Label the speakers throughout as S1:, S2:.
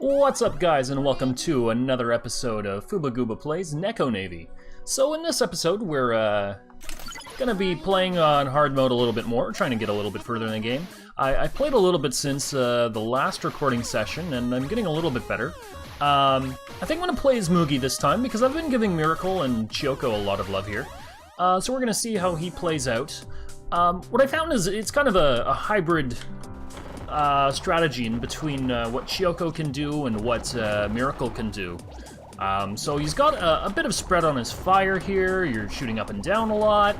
S1: What's up, guys, and welcome to another episode of Foobagooba Plays Neko Navy. So in this episode, we're gonna be playing on hard mode a little bit more, trying to get a little bit further in the game. I played a little bit since the last recording session, and I'm getting a little bit better. I think I'm gonna play as Mugi this time, because I've been giving Miracle and Chioko a lot of love here. So we're gonna see how he plays out. What I found is it's kind of a hybrid strategy in between what Chioko can do and what Miracle can do. So he's got a bit of spread on his fire here. You're shooting up and down a lot.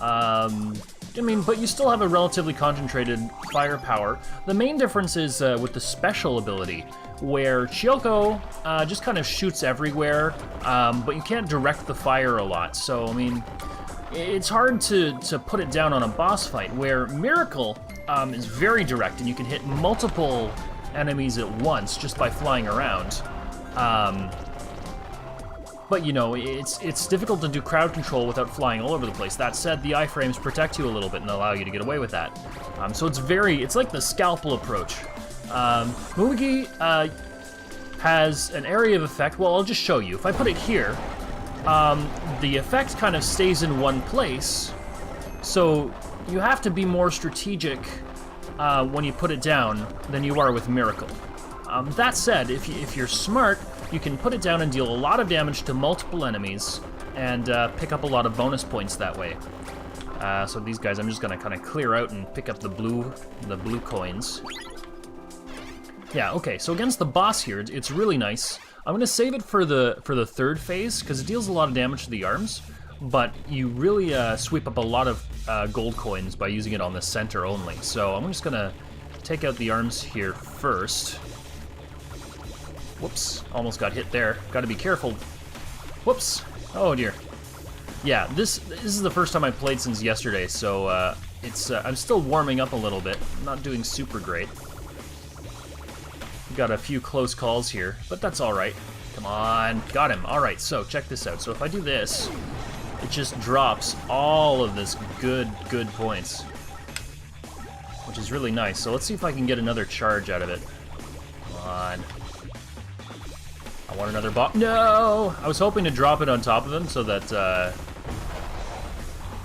S1: But you still have a relatively concentrated firepower. The main difference is with the special ability, where Chioko just kind of shoots everywhere, but you can't direct the fire a lot. So, I mean, it's hard to put it down on a boss fight, where Miracle is very direct, and you can hit multiple enemies at once just by flying around. But you know, it's difficult to do crowd control without flying all over the place. That said, the iframes protect you a little bit and allow you to get away with that. So it's like the scalpel approach. Mugi has an area of effect. Well, I'll just show you. If I put it here, the effect kind of stays in one place, so you have to be more strategic when you put it down than you are with Miracle. That said, if you're smart, you can put it down and deal a lot of damage to multiple enemies and pick up a lot of bonus points that way. So these guys, I'm just gonna kind of clear out and pick up the blue coins. Yeah, okay, so against the boss here, it's really nice. I'm gonna save it for the third phase, because it deals a lot of damage to the arms, but you really sweep up a lot of gold coins by using it on the center only. So I'm just gonna take out the arms here first. Whoops, almost got hit there. Gotta be careful. Whoops, oh dear. Yeah, this is the first time I played since yesterday, so I'm still warming up a little bit. I'm not doing super great. Got a few close calls here, but that's all right. Come on, got him. All right, so check this out. So if I do this, it just drops all of this good points, which is really nice. So let's see if I can get another charge out of it. Come on. I want another bomb. No! I was hoping to drop it on top of him so that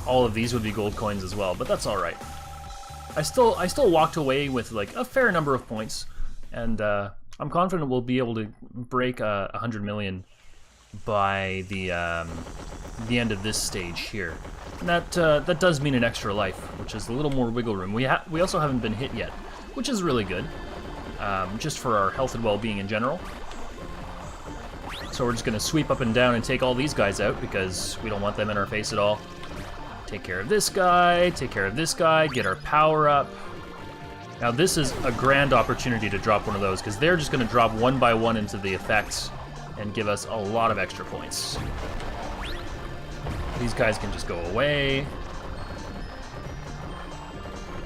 S1: all of these would be gold coins as well, but that's all right. I still walked away with like a fair number of points, and I'm confident we'll be able to break 100 million by the end of this stage here. And that does mean an extra life, which is a little more wiggle room. We also haven't been hit yet, which is really good, just for our health and well-being in general. So we're just gonna sweep up and down and take all these guys out because we don't want them in our face at all. Take care of this guy, take care of this guy, get our power up. Now this is a grand opportunity to drop one of those, because they're just gonna drop one by one into the effects and give us a lot of extra points. These guys can just go away.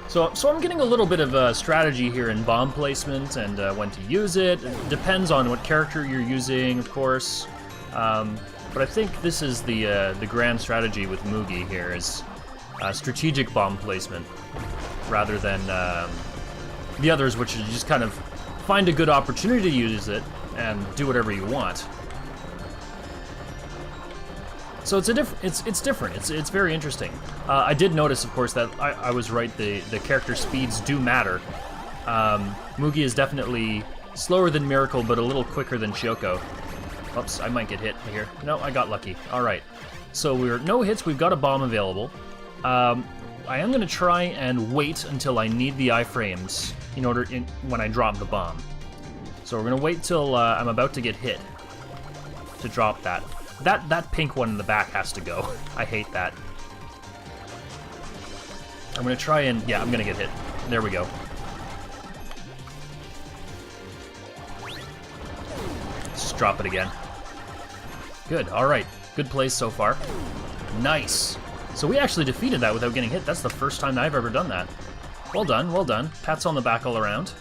S1: So I'm getting a little bit of a strategy here in bomb placement and when to use it. It depends on what character you're using, of course. But I think this is the grand strategy with Mugi here, is strategic bomb placement rather than the others, which is just kind of find a good opportunity to use it and do whatever you want. So it's different. It's very interesting. I did notice, of course, that I was right. The character speeds do matter. Mugi is definitely slower than Miracle, but a little quicker than Chioko. Oops, I might get hit here. No, I got lucky. All right. So we're no hits. We've got a bomb available. I am going to try and wait until I need the iframes when I drop the bomb. So we're going to wait till I'm about to get hit to drop that. That pink one in the back has to go. I hate that. I'm gonna try and... yeah, I'm gonna get hit. There we go. Let's just drop it again. Good, alright. Good plays so far. Nice. So we actually defeated that without getting hit. That's the first time I've ever done that. Well done, well done. Pats on the back all around.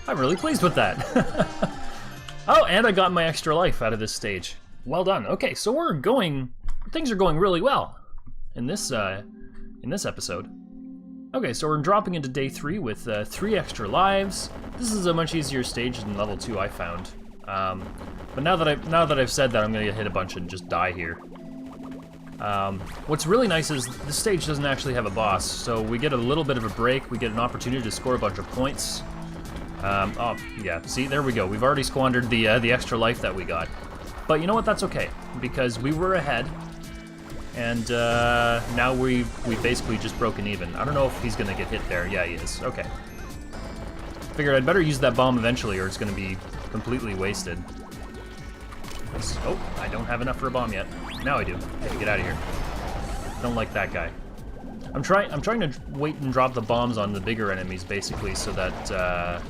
S1: I'm really pleased with that. Oh, and I got my extra life out of this stage. Well done. Okay, so things are going really well in this episode. Okay, so we're dropping into day 3 with 3 extra lives. This is a much easier stage than level 2 I found. But now that I've said that, I'm gonna hit a bunch and just die here. What's really nice is this stage doesn't actually have a boss, so we get a little bit of a break. We get an opportunity to score a bunch of points. Oh yeah, see, there we go. We've already squandered the extra life that we got. But you know what? That's okay, because we were ahead. And now we've basically just broken even. I don't know if he's gonna get hit there. Yeah, he is. Okay. Figured I'd better use that bomb eventually, or it's gonna be completely wasted. Oh, I don't have enough for a bomb yet. Now I do. Okay, get out of here. Don't like that guy. I'm trying to wait and drop the bombs on the bigger enemies, basically, so that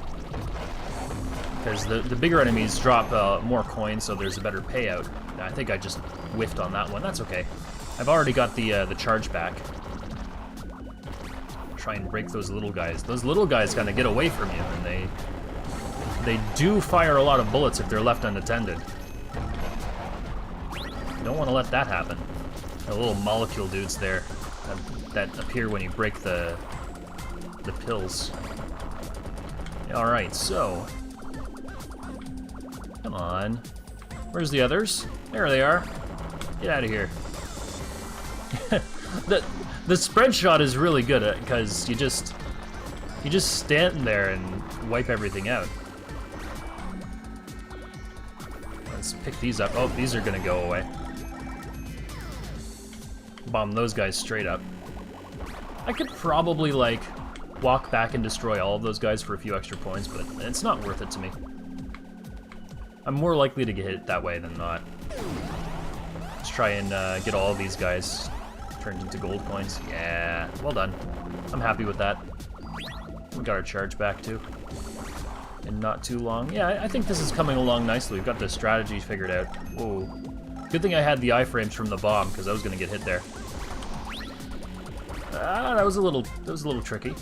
S1: because the bigger enemies drop more coins, so there's a better payout. I think I just whiffed on that one. That's okay. I've already got the charge back. Try and break those little guys. Those little guys kind of get away from you, and they do fire a lot of bullets if they're left unattended. You don't want to let that happen. The little molecule dudes there that appear when you break the pills. All right, so come on. Where's the others? There they are. Get out of here. the spread shot is really good because you just stand there and wipe everything out. Let's pick these up. Oh, these are gonna go away. Bomb those guys straight up. I could probably like walk back and destroy all of those guys for a few extra points, but it's not worth it to me. I'm more likely to get hit that way than not. Let's try and get all of these guys turned into gold coins. Yeah, well done. I'm happy with that. We got our charge back too. In not too long. Yeah, I think this is coming along nicely. We've got the strategy figured out. Whoa. Good thing I had the iframes from the bomb, because I was gonna get hit there. That was a little tricky.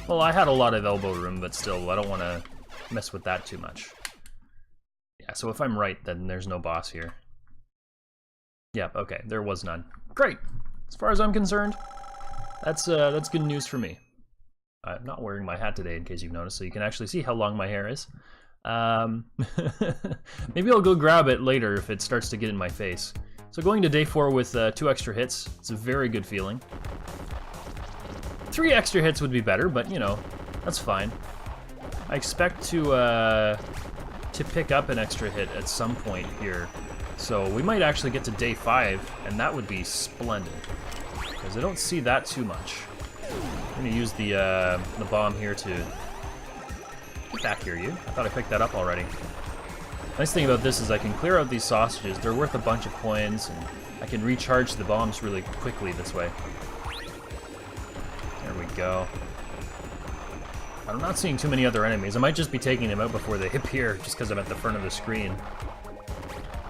S1: Well, I had a lot of elbow room, but still, I don't want to mess with that too much. Yeah, so if I'm right, then there's no boss here. Yep, okay, there was none. Great! As far as I'm concerned, that's good news for me. I'm not wearing my hat today, in case you've noticed, so you can actually see how long my hair is. Maybe I'll go grab it later if it starts to get in my face. So going to day 4 with 2 extra hits, it's a very good feeling. 3 extra hits would be better, but you know, that's fine. I expect to pick up an extra hit at some point here. So we might actually get to day 5, and that would be splendid. Because I don't see that too much. I'm gonna use the bomb here to... Get back here, you. I thought I picked that up already. Nice thing about this is I can clear out these sausages. They're worth a bunch of coins, and I can recharge the bombs really quickly this way. There we go. I'm not seeing too many other enemies. I might just be taking them out before they appear, just because I'm at the front of the screen.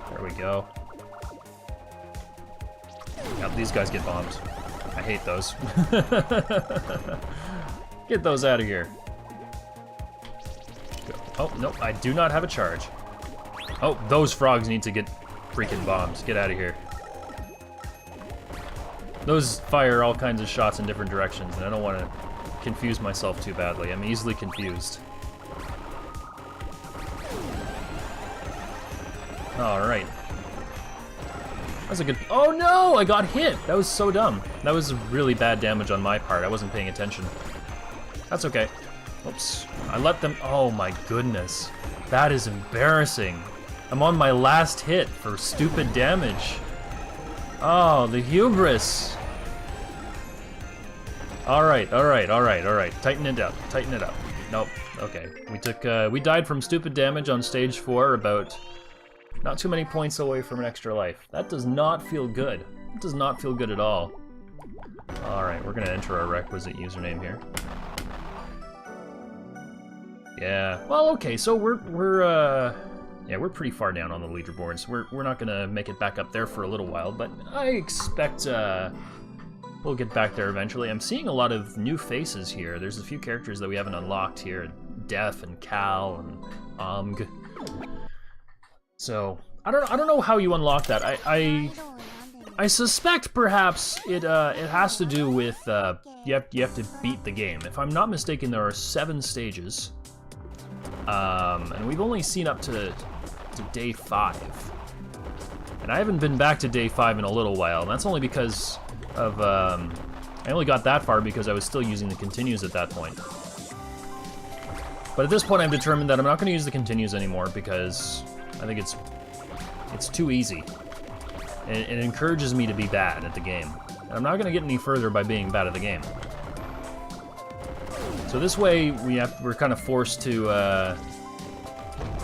S1: There we go. Yep, these guys get bombed. I hate those. Get those out of here. Oh, no, I do not have a charge. Oh, those frogs need to get freaking bombs. Get out of here. Those fire all kinds of shots in different directions, and I don't want to confuse myself too badly. I'm easily confused. Alright. That's a good... Oh no! I got hit! That was so dumb. That was really bad damage on my part. I wasn't paying attention. That's okay. Oops. I let them... Oh my goodness. That is embarrassing. I'm on my last hit for stupid damage. Oh, the hubris. Alright. Tighten it up. Tighten it up. Nope. Okay. We died from stupid damage on stage 4, about not too many points away from an extra life. That does not feel good. It does not feel good at all. Alright, we're gonna enter our requisite username here. Yeah. Well, okay, so we're pretty far down on the leaderboards. We're not gonna make it back up there for a little while, but I expect we'll get back there eventually. I'm seeing a lot of new faces here. There's a few characters that we haven't unlocked here. Def and Cal and Omg. So I don't know how you unlock that. I suspect perhaps it has to do with you have to beat the game. If I'm not mistaken, there are 7 stages, and we've only seen up to day 5, and I haven't been back to day 5 in a little while. And that's only because of I only got that far because I was still using the continues at that point. But at this point, I'm determined that I'm not going to use the continues anymore because I think it's too easy. It encourages me to be bad at the game. And I'm not going to get any further by being bad at the game. So this way, we're kind of forced to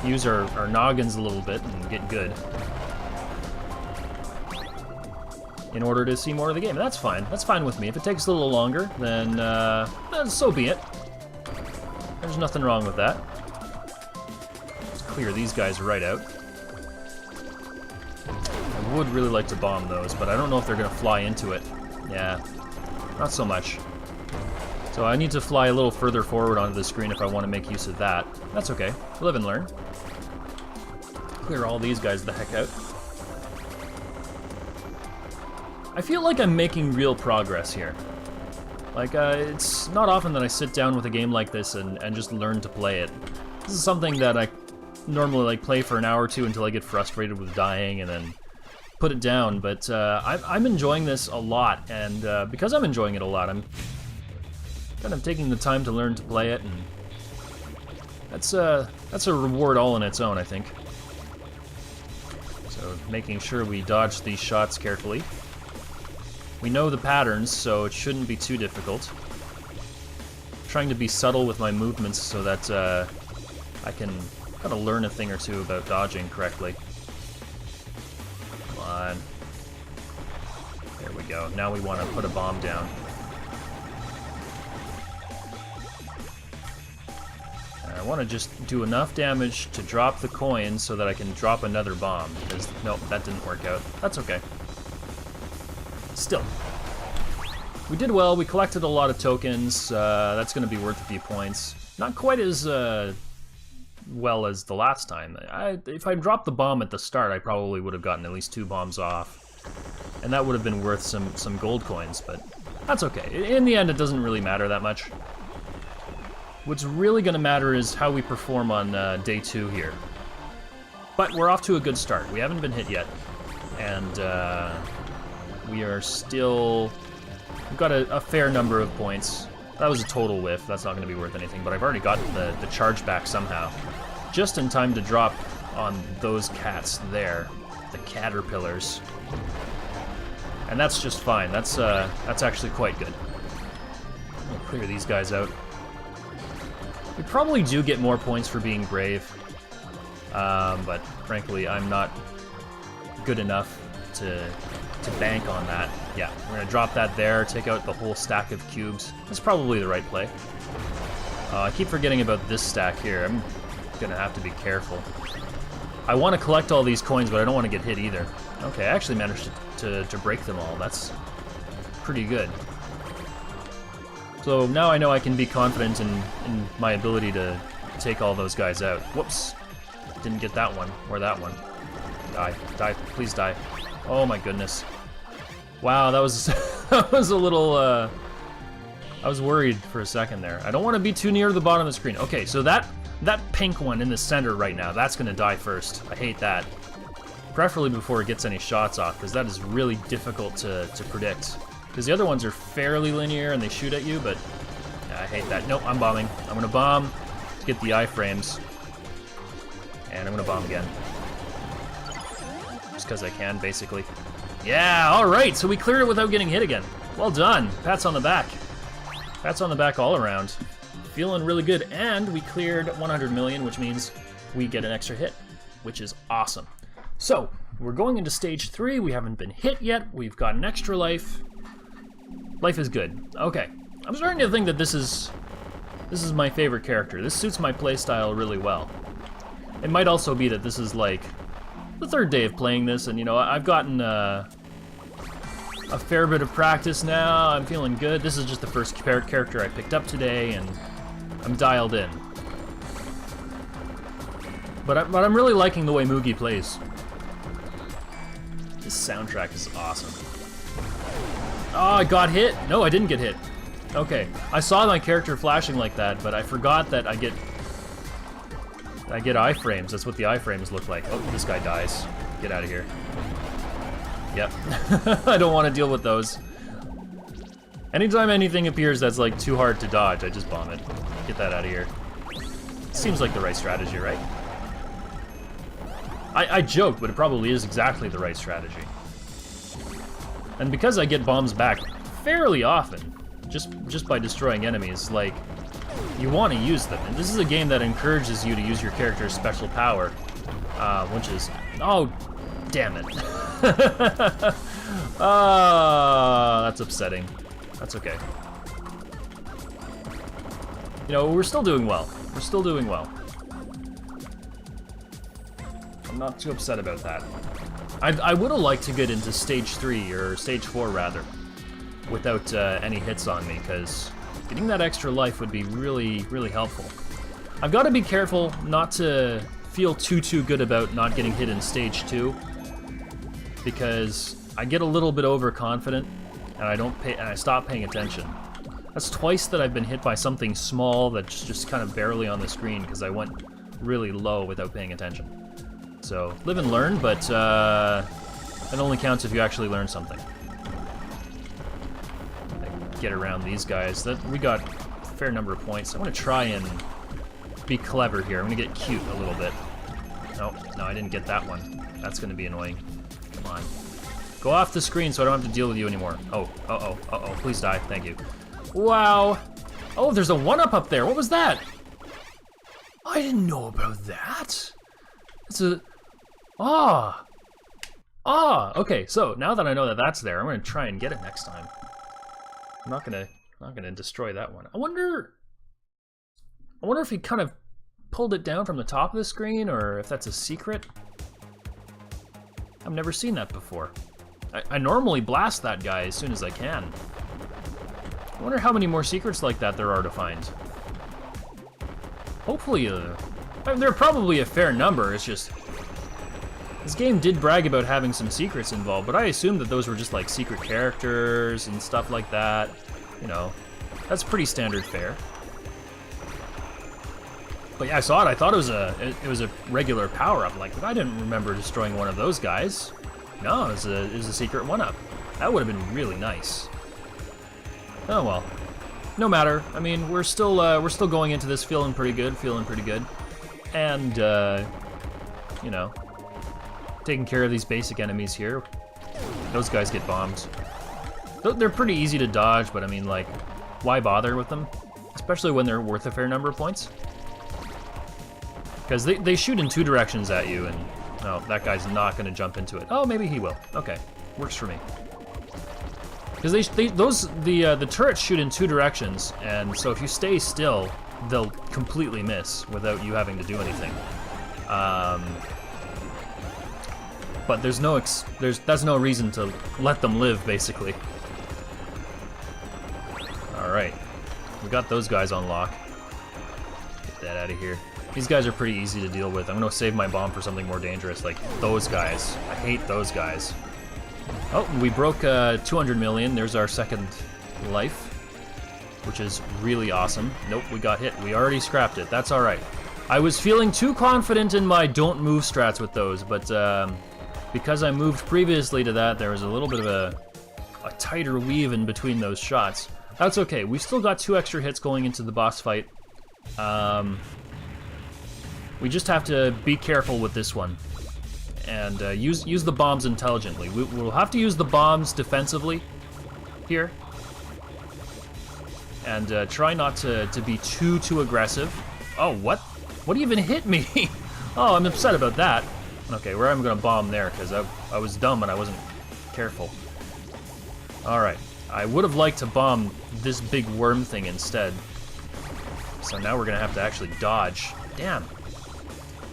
S1: use our noggins a little bit and get good in order to see more of the game. And that's fine. That's fine with me. If it takes a little longer, then so be it. There's nothing wrong with that. Let's clear these guys right out. I would really like to bomb those, but I don't know if they're going to fly into it. Yeah, not so much. So I need to fly a little further forward onto the screen if I want to make use of that. That's okay. Live and learn. Clear all these guys the heck out. I feel like I'm making real progress here. Like, it's not often that I sit down with a game like this and just learn to play it. This is something that I normally like play for an hour or two until I get frustrated with dying and then put it down, but I'm enjoying this a lot, and because I'm enjoying it a lot, I'm kind of taking the time to learn to play it, and that's a reward all on its own, I think. So making sure we dodge these shots carefully. We know the patterns, so it shouldn't be too difficult. Trying to be subtle with my movements so that I can kind of learn a thing or two about dodging correctly. Come on. There we go. Now we want to put a bomb down. And I want to just do enough damage to drop the coin so that I can drop another bomb. Because, nope, that didn't work out. That's okay. Still, we did well. We collected a lot of tokens. That's going to be worth a few points. Not quite as well as the last time. If I dropped the bomb at the start, I probably would have gotten at least 2 bombs off, and that would have been worth some gold coins. But that's okay. In the end, it doesn't really matter that much. What's really going to matter is how we perform on day 2 here. But we're off to a good start. We haven't been hit yet, and we are still... We've got a fair number of points. That was a total whiff. That's not going to be worth anything, but I've already got the charge back somehow. Just in time to drop on those cats there. The caterpillars. And that's just fine. That's actually quite good. I'll clear these guys out. We probably do get more points for being brave. But frankly, I'm not good enough to bank on that. Yeah, we're gonna drop that there, take out the whole stack of cubes. That's probably the right play. I keep forgetting about this stack here. I'm gonna have to be careful. I want to collect all these coins, but I don't want to get hit either. Okay, I actually managed to break them all. That's pretty good. So now I know I can be confident in my ability to take all those guys out. Whoops. Didn't get that one, or that one. Die, die, please die. Oh my goodness. Wow, that was that was a little I was worried for a second there. I don't want to be too near the bottom of the screen. Okay, so that pink one in the center right now, that's gonna die first. I hate that. Preferably before it gets any shots off, because that is really difficult to predict. Because the other ones are fairly linear and they shoot at you, but yeah, I hate that. Nope, I'm bombing. I'm gonna bomb to get the iframes. And I'm gonna bomb again. Just because I can, basically. Yeah, alright, so we cleared it without getting hit again. Well done. Pats on the back. Pats on the back all around. Feeling really good. And we cleared 100 million, which means we get an extra hit, which is awesome. So, we're going into stage 3. We haven't been hit yet. We've got an extra life. Life is good. Okay. I'm starting to think that this is my favorite character. This suits my playstyle really well. It might also be that this is like the 3rd day of playing this, and you know, I've gotten a fair bit of practice now. I'm feeling good. This is just the first character I picked up today, and I'm dialed in. But I'm really liking the way Mugi plays. This soundtrack is awesome. Oh, I got hit? No, I didn't get hit. Okay, I saw my character flashing like that, but I forgot that I get iframes. That's what the iframes look like. Oh, this guy dies. Get out of here. Yep. I don't want to deal with those. Anytime anything appears that's like too hard to dodge, I just bomb it. Get that out of here. Seems like the right strategy, right? I joke, but it probably is exactly the right strategy. And because I get bombs back fairly often, just by destroying enemies, like, you want to use them. And this is a game that encourages you to use your character's special power, which is, oh, damn it. That's upsetting. That's okay. You know, we're still doing well. We're still doing well. I'm not too upset about that. I would have liked to get into stage 3, or stage 4 rather, without any hits on me, because getting that extra life would be really, really helpful. I've got to be careful not to feel too good about not getting hit in stage 2, because I get a little bit overconfident, and I stop paying attention. That's twice that I've been hit by something small that's just kind of barely on the screen, because I went really low without paying attention. So, live and learn, but it only counts if you actually learn something. Get around these guys. We got a fair number of points. I want to try and be clever here. I'm going to get cute a little bit. No, I didn't get that one. That's going to be annoying. Come on. Go off the screen so I don't have to deal with you anymore. Oh, uh-oh. Please die. Thank you. Wow. Oh, there's a 1-up up there. What was that? I didn't know about that. It's a... okay, so now that I know that that's there, I'm gonna try and get it next time. I'm not gonna destroy that one. I wonder if he kind of pulled it down from the top of the screen, or if that's a secret. I've never seen that before. I normally blast that guy as soon as I can. I wonder how many more secrets like that there are to find. Hopefully, I mean, there are probably a fair number, it's just... This game did brag about having some secrets involved, but I assumed that those were just like secret characters and stuff like that. You know, that's pretty standard fare. But yeah, I saw it. I thought it was a regular power-up. Like, I didn't remember destroying one of those guys. No, it was a secret 1-up. That would have been really nice. Oh well, no matter. I mean, we're still going into this feeling pretty good, and you know, taking care of these basic enemies here. Those guys get bombed. They're pretty easy to dodge, but I mean, like, why bother with them? Especially when they're worth a fair number of points. Because they shoot in 2 directions at you, and no, that guy's not going to jump into it. Oh, maybe he will. Okay, works for me. Because the turrets shoot in 2 directions, and so if you stay still, they'll completely miss without you having to do anything. But there's no reason to let them live, basically. All right, we got those guys on lock. Get that out of here. These guys are pretty easy to deal with. I'm gonna save my bomb for something more dangerous, like those guys. I hate those guys. Oh, we broke 200 million. There's our second life, which is really awesome. Nope, we got hit. We already scrapped it. That's all right. I was feeling too confident in my don't move strats with those, but because I moved previously to that, there was a little bit of a tighter weave in between those shots. That's okay. We still got 2 extra hits going into the boss fight. We just have to be careful with this one. And use the bombs intelligently. We'll have to use the bombs defensively here, and try not to be too aggressive. Oh, what? What even hit me? Oh, I'm upset about that. Okay, where am I gonna bomb there? Because I was dumb and I wasn't careful. All right, I would have liked to bomb this big worm thing instead. So now we're gonna have to actually dodge. Damn.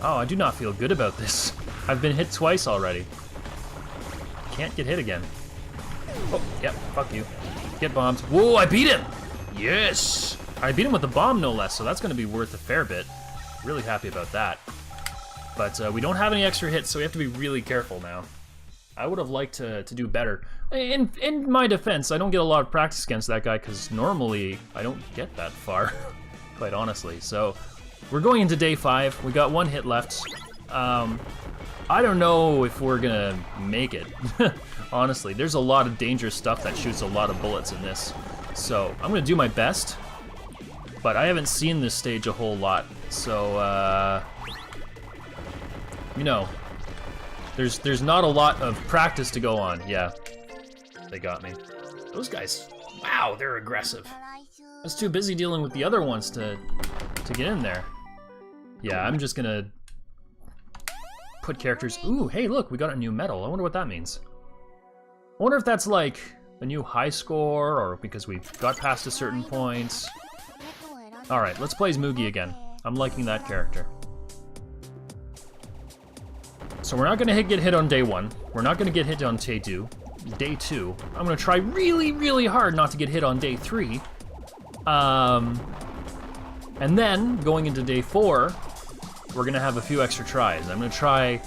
S1: Oh, I do not feel good about this. I've been hit twice already. Can't get hit again. Oh, yep, fuck you. Get bombed. Whoa, I beat him! Yes! I beat him with a bomb, no less, so that's gonna be worth a fair bit. Really happy about that. But we don't have any extra hits, so we have to be really careful now. I would have liked to do better. In my defense, I don't get a lot of practice against that guy because normally I don't get that far, quite honestly. So we're going into day 5. We got 1 hit left. I don't know if we're gonna make it. Honestly, there's a lot of dangerous stuff that shoots a lot of bullets in this. So I'm gonna do my best, but I haven't seen this stage a whole lot. So you know, there's not a lot of practice to go on. Yeah, they got me. Those guys, wow, they're aggressive. I was too busy dealing with the other ones to get in there. Yeah, I'm just gonna put characters. Ooh, hey, look, we got a new medal. I wonder what that means. I wonder if that's like a new high score or because we got past a certain point. All right, let's play as Mugi again. I'm liking that character. So we're not gonna get hit on day 1. We're not gonna get hit on day 2. Day 2, I'm gonna try really, really hard not to get hit on day 3. And then going into day 4, we're gonna have a few extra tries. I'm gonna try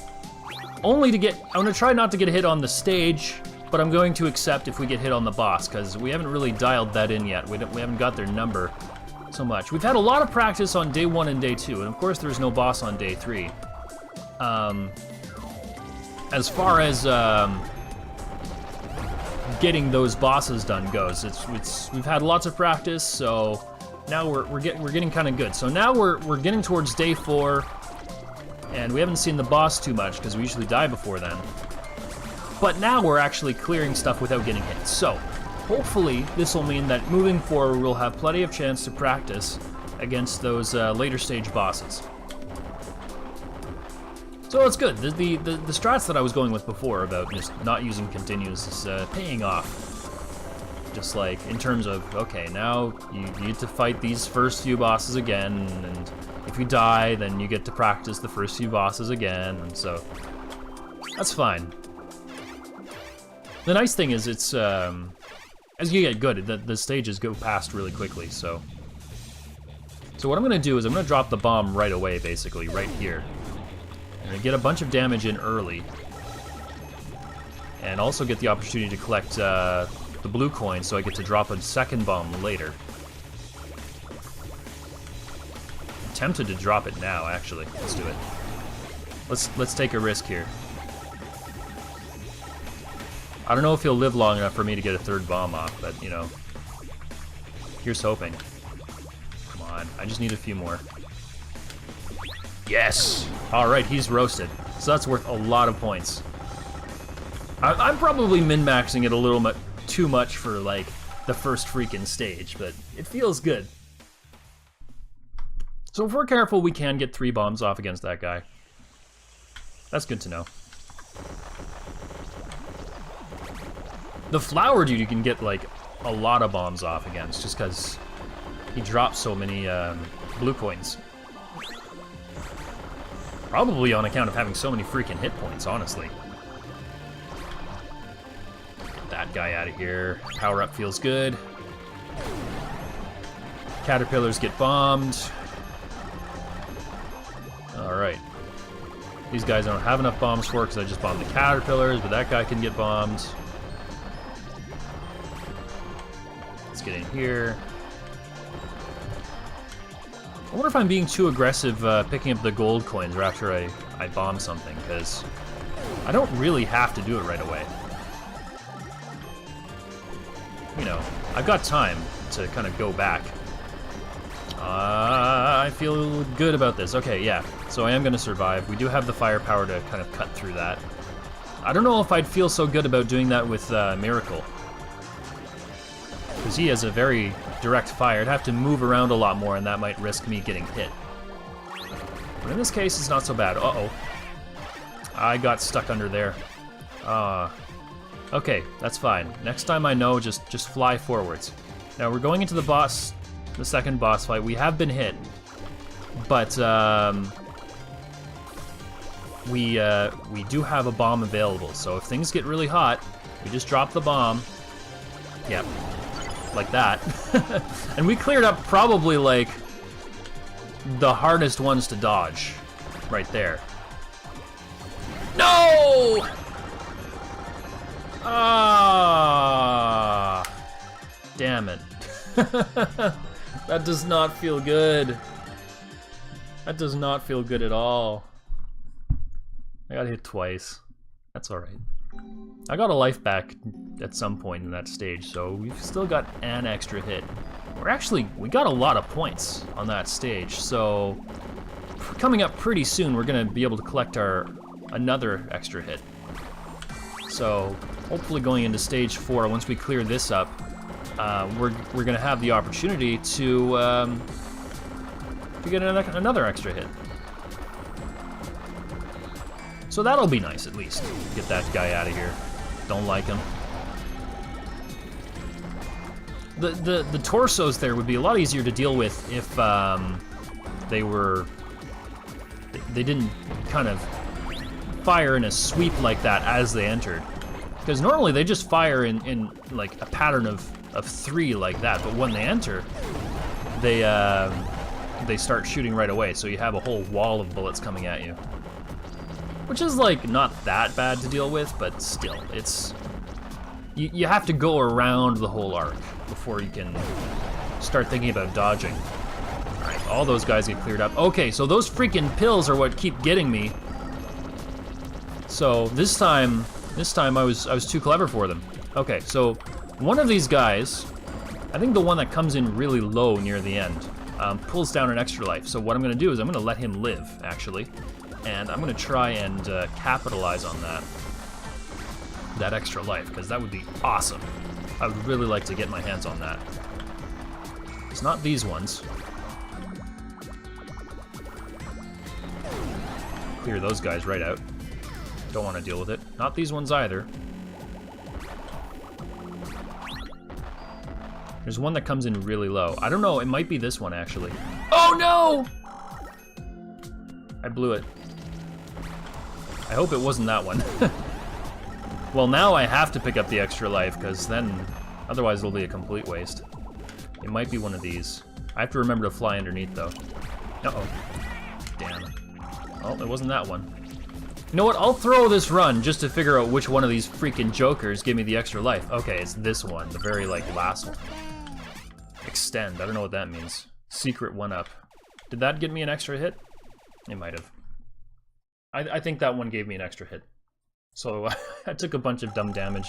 S1: not to get hit on the stage, but I'm going to accept if we get hit on the boss, because we haven't really dialed that in yet. We haven't got their number so much. We've had a lot of practice on day 1 and day 2, and of course there's no boss on day 3. As far as getting those bosses done goes, we've had lots of practice, so now we're getting kind of good. So now we're getting towards day 4. And we haven't seen the boss too much because we usually die before then. But now we're actually clearing stuff without getting hit. So hopefully this will mean that moving forward we'll have plenty of chance to practice against those later stage bosses. So it's good. The strats that I was going with before about just not using continues is paying off. Just like in terms of, okay, now you need to fight these first few bosses again, and if you die, then you get to practice the first few bosses again, and so that's fine. The nice thing is it's, as you get good, the stages go past really quickly, so. So what I'm gonna do is I'm gonna drop the bomb right away, basically, right here. I'm gonna get a bunch of damage in early, and also get the opportunity to collect the blue coin, so I get to drop a second bomb later. Tempted to drop it now, actually. Let's do it. Let's take a risk here. I don't know if he'll live long enough for me to get a 3rd bomb off, but you know, here's hoping. Come on, I just need a few more. Yes! Alright, he's roasted. So that's worth a lot of points. I'm probably min-maxing it a little bit too much for like the first freaking stage, but it feels good. So if we're careful, we can get 3 bombs off against that guy. That's good to know. The flower dude you can get like a lot of bombs off against just because he drops so many blue coins. Probably on account of having so many freaking hit points, honestly. Get that guy out of here. Power up feels good. Caterpillars get bombed. Alright. These guys I don't have enough bombs for because I just bombed the caterpillars, but that guy can get bombed. Let's get in here. I wonder if I'm being too aggressive picking up the gold coins right after I bomb something, because I don't really have to do it right away. You know, I've got time to kind of go back. I feel good about this. Okay, yeah, so I am going to survive. We do have the firepower to kind of cut through that. I don't know if I'd feel so good about doing that with Miracle, because he has a very direct fire. I'd have to move around a lot more, and that might risk me getting hit. But in this case, it's not so bad. Uh-oh. I got stuck under there. Okay, that's fine. Next time I know, just fly forwards. Now we're going into the boss, the second boss fight. We have been hit, but we do have a bomb available. So if things get really hot, we just drop the bomb. Yep. Like that. And we cleared up probably like the hardest ones to dodge right there. No! Ah! Damn it. That does not feel good. That does not feel good at all. I got hit twice. That's alright. I got a life back at some point in that stage, so we've still got an extra hit. We got a lot of points on that stage, so coming up pretty soon we're gonna be able to collect another extra hit. So hopefully going into stage 4, once we clear this up, we're gonna have the opportunity to get another extra hit. So that'll be nice, at least. Get that guy out of here. Don't like him. The torsos there would be a lot easier to deal with if they didn't kind of fire in a sweep like that as they entered. Because normally they just fire in like a pattern of 3 like that, but when they enter, they start shooting right away, so you have a whole wall of bullets coming at you. Which is like not that bad to deal with, but still, it's you have to go around the whole arc before you can start thinking about dodging. Alright, all those guys get cleared up. Okay, so those freaking pills are what keep getting me. So this time I was too clever for them. Okay, so one of these guys, I think the one that comes in really low near the end, pulls down an extra life. So what I'm gonna do is I'm gonna let him live, actually. And I'm gonna try and capitalize on that extra life, because that would be awesome. I would really like to get my hands on that. It's not these ones. Clear those guys right out. Don't want to deal with it. Not these ones either. There's one that comes in really low. I don't know, it might be this one actually. Oh no! I blew it. I hope it wasn't that one. Well, now I have to pick up the extra life, because then, otherwise it'll be a complete waste. It might be one of these. I have to remember to fly underneath, though. Uh-oh. Damn. Oh, it wasn't that one. You know what, I'll throw this run just to figure out which one of these freaking jokers give me the extra life. Okay, it's this one, the very, like, last one. Extend, I don't know what that means. Secret 1-up. Did that get me an extra hit? It might have. I think that one gave me an extra hit. So I took a bunch of dumb damage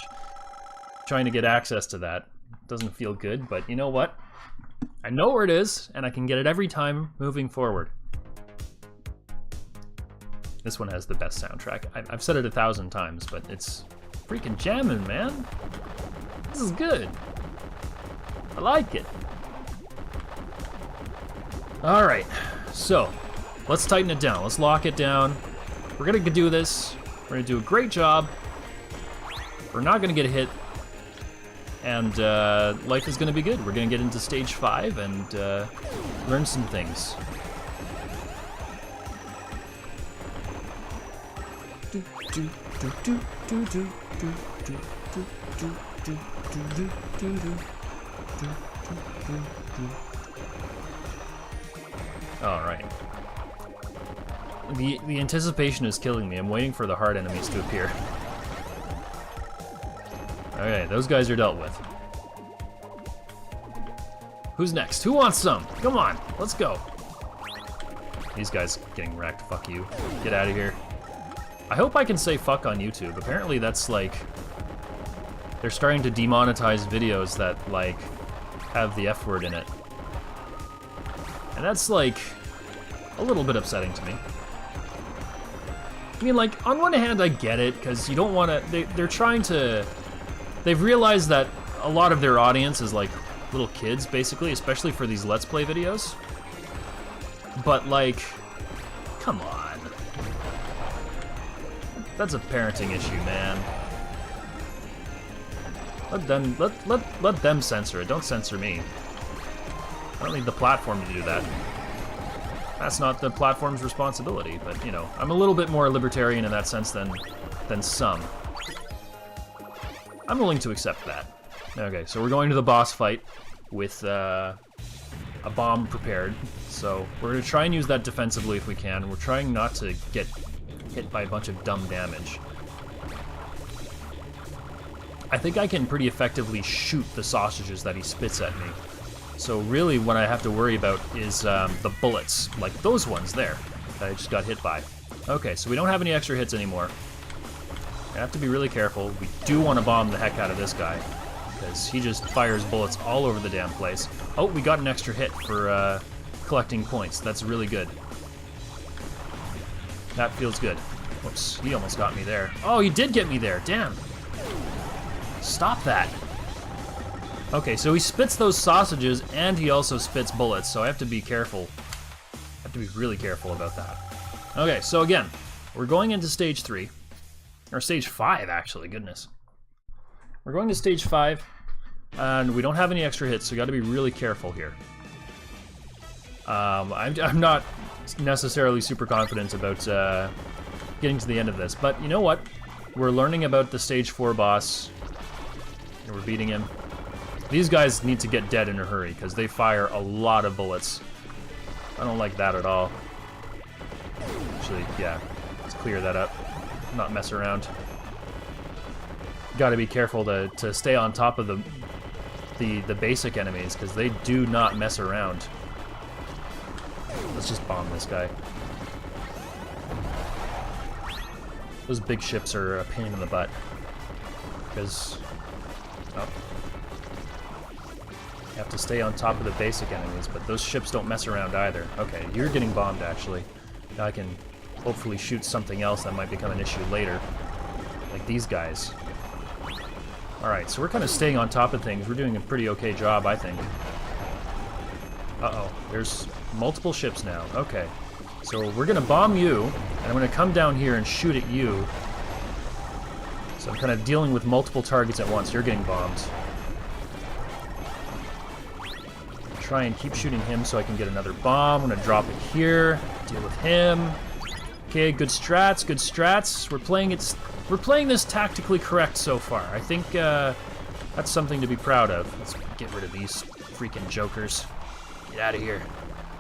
S1: trying to get access to that. Doesn't feel good, but you know what? I know where it is, and I can get it every time moving forward. This one has the best soundtrack. I've said it 1,000 times, but it's freaking jamming, man. This is good. I like it. All right, so let's tighten it down. Let's lock it down. We're gonna do this. We're gonna do a great job. We're not gonna get hit. And life is gonna be good. We're gonna get into stage 5 and learn some things. All right. The anticipation is killing me. I'm waiting for the hard enemies to appear. Okay, those guys are dealt with. Who's next? Who wants some? Come on, let's go. These guys getting wrecked. Fuck you. Get out of here. I hope I can say fuck on YouTube. Apparently that's like... they're starting to demonetize videos that, like, have the F word in it. And that's, like, a little bit upsetting to me. I mean, like, on one hand, I get it, because you don't want to... They're trying to... They've realized that a lot of their audience is, like, little kids, basically, especially for these Let's Play videos. But, like, come on. That's a parenting issue, man. Let them censor it. Don't censor me. I don't need the platform to do that. That's not the platform's responsibility, but, you know, I'm a little bit more libertarian in that sense than some. I'm willing to accept that. Okay, so we're going to the boss fight with a bomb prepared. So we're going to try and use that defensively if we can. We're trying not to get hit by a bunch of dumb damage. I think I can pretty effectively shoot the sausages that he spits at me. So really what I have to worry about is the bullets, like those ones there that I just got hit by. Okay, so we don't have any extra hits anymore. I have to be really careful. We do want to bomb the heck out of this guy, because he just fires bullets all over the damn place. Oh, we got an extra hit for collecting points. That's really good. That feels good. Whoops, he almost got me there. Oh, he did get me there, damn. Stop that. Okay, so he spits those sausages and he also spits bullets, so I have to be careful. I have to be really careful about that. Okay, so again, we're going into stage 3. Or stage 5, actually, goodness. We're going to stage 5, and we don't have any extra hits, so we got to be really careful here. I'm not necessarily super confident about getting to the end of this, but you know what? We're learning about the stage 4 boss, and we're beating him. These guys need to get dead in a hurry, because they fire a lot of bullets. I don't like that at all. Actually, yeah, let's clear that up. Not mess around. Got to be careful to stay on top of the basic enemies, because they do not mess around. Let's just bomb this guy. Those big ships are a pain in the butt, because oh, you have to stay on top of the basic enemies, but those ships don't mess around either. Okay, you're getting bombed actually. Now I can hopefully shoot something else that might become an issue later, like these guys. Alright, so we're kind of staying on top of things. We're doing a pretty okay job, I think. Uh-oh, there's multiple ships now. Okay, so we're gonna bomb you, and I'm gonna come down here and shoot at you. So I'm kind of dealing with multiple targets at once. You're getting bombed. Try and keep shooting him so I can get another bomb. I'm gonna drop it here, deal with him. Okay, good strats, good strats. We're playing this tactically correct so far. I think that's something to be proud of. Let's get rid of these freaking jokers. Get out of here.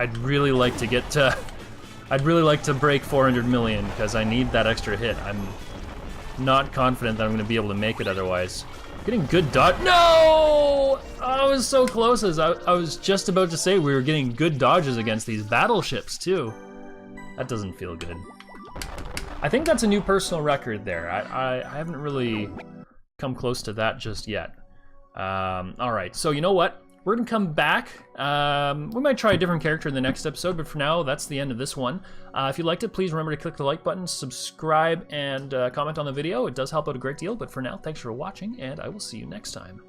S1: I'd really like to get I'd really like to break 400 million because I need that extra hit. I'm not confident that I'm going to be able to make it otherwise. Getting good dodge. No! I was so close. As I was just about to say we were getting good dodges against these battleships too. That doesn't feel good. I think that's a new personal record there. I haven't really come close to that just yet. Alright, so you know what? We're gonna come back. We might try a different character in the next episode, but for now, that's the end of this one. If you liked it, please remember to click the like button, subscribe, and comment on the video. It does help out a great deal, but for now, thanks for watching, and I will see you next time.